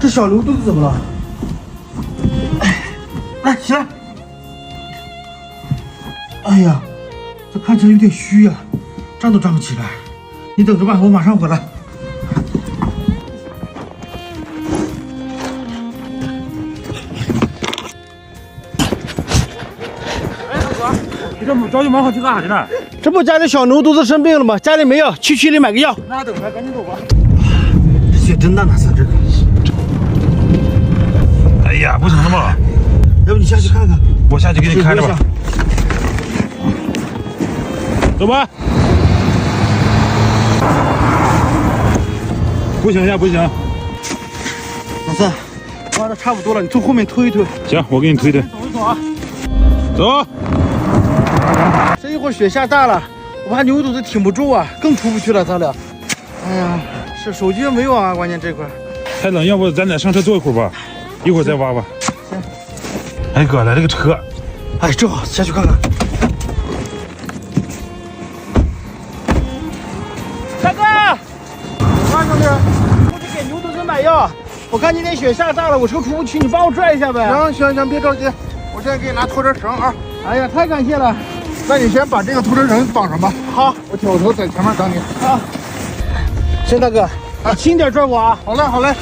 这小牛肚子怎么了？来，起来！哎呀，这看起来有点虚呀，站都站不起来。你等着吧，我马上回来。你这着急忙慌去干啥去呢？这不家里小牛肚子生病了吗？家里没药，去区里买个药。那等着，赶紧走吧。这血真大，哪三这个？哎呀，不成了吗？要不你下去看看？我下去给你看着吧。走吧。不行呀，不行。老三，挖的差不多了，你从后面推一推。行，我给你推推。走一走啊。走。这一会儿雪下大了，我怕牛肚子挺不住啊，更出不去了，咱俩。哎呀，是手机没有啊，关键这块。太冷，要不咱俩上车坐一会儿吧，一会儿再挖吧。行。哎哥，来了个车。哎，正好下去看看。大哥，走吧，兄弟，出去给牛肚子买药。我看今天雪下大了，我车出不去，你帮我拽一下呗。行，别着急，我现在给你拿拖车绳啊。哎呀，太感谢了。那你先把这个拖车绳绑上吧。好，我挑头在前面等你。好，谢大哥，你轻点拽我啊。好嘞。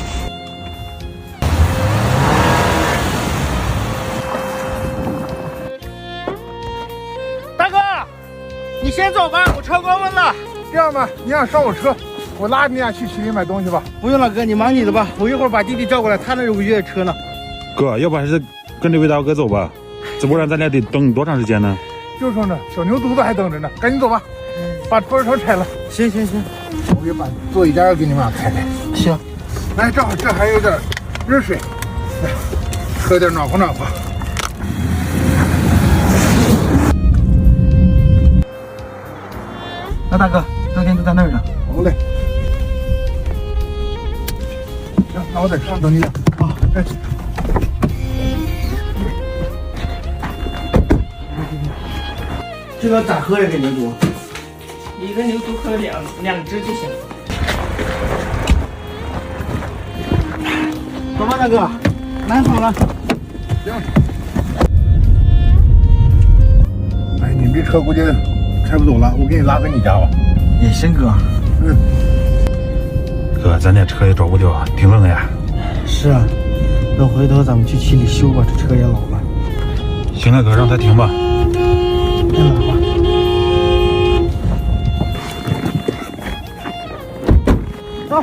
大哥，你先走吧，我车关温了。这样吧，你俩上我车，我拉你俩去区里买东西吧。不用了，哥，你忙你的吧，我一会儿把弟弟叫过来，他那有个越野车呢。哥，要不还是跟这位大哥走吧，这不然咱俩得等多长时间呢？就剩着小牛犊子还等着呢，赶紧走吧，把拖车绳拆了。行，我给把座椅架给你们俩开开。行，来，正好这还有点热水，来喝点暖和暖和。那大哥，昨天就在那儿呢。好嘞。行，那我在车上等你俩。好，哎。这个咋喝呀？这牛肚？一个牛肚喝两只就行。走吧，大哥，买好了。行。哎，你这车估计开不走了，我给你拉回你家吧。也行，哥。哥，咱这车也找不掉，挺冷呀。是啊，等回头咱们去区里修吧，这车也老了。行了，哥，让他停吧。别拿吧。走。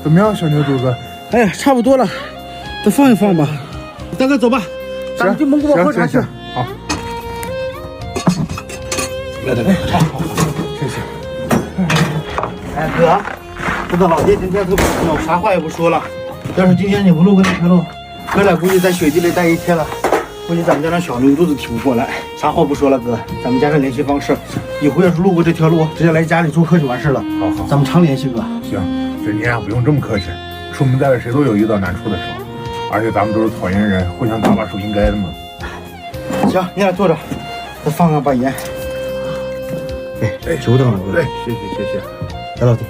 怎么样，小牛犊子？哎呀，差不多了，再放一放吧。大哥，走吧，咱们去蒙古包喝茶去。好。来，好，谢谢。哎，哥，这个老爹今天特别热闹，啥话也不说了。要是今天你不路过这条路，哥俩估计在雪地里待一天了，估计咱们家那小牛肚子挺不过来。啥话不说了，哥，咱们加上联系方式，以后要是路过这条路，直接来家里做客就完事了。好，咱们常联系，哥。行，这你俩不用这么客气，出门在外谁都有遇到难处的时候，而且咱们都是草原人，互相搭把手应该的嘛。行，你俩坐着，再放上把盐。哎，久等了，哥。对，谢谢。来，老弟。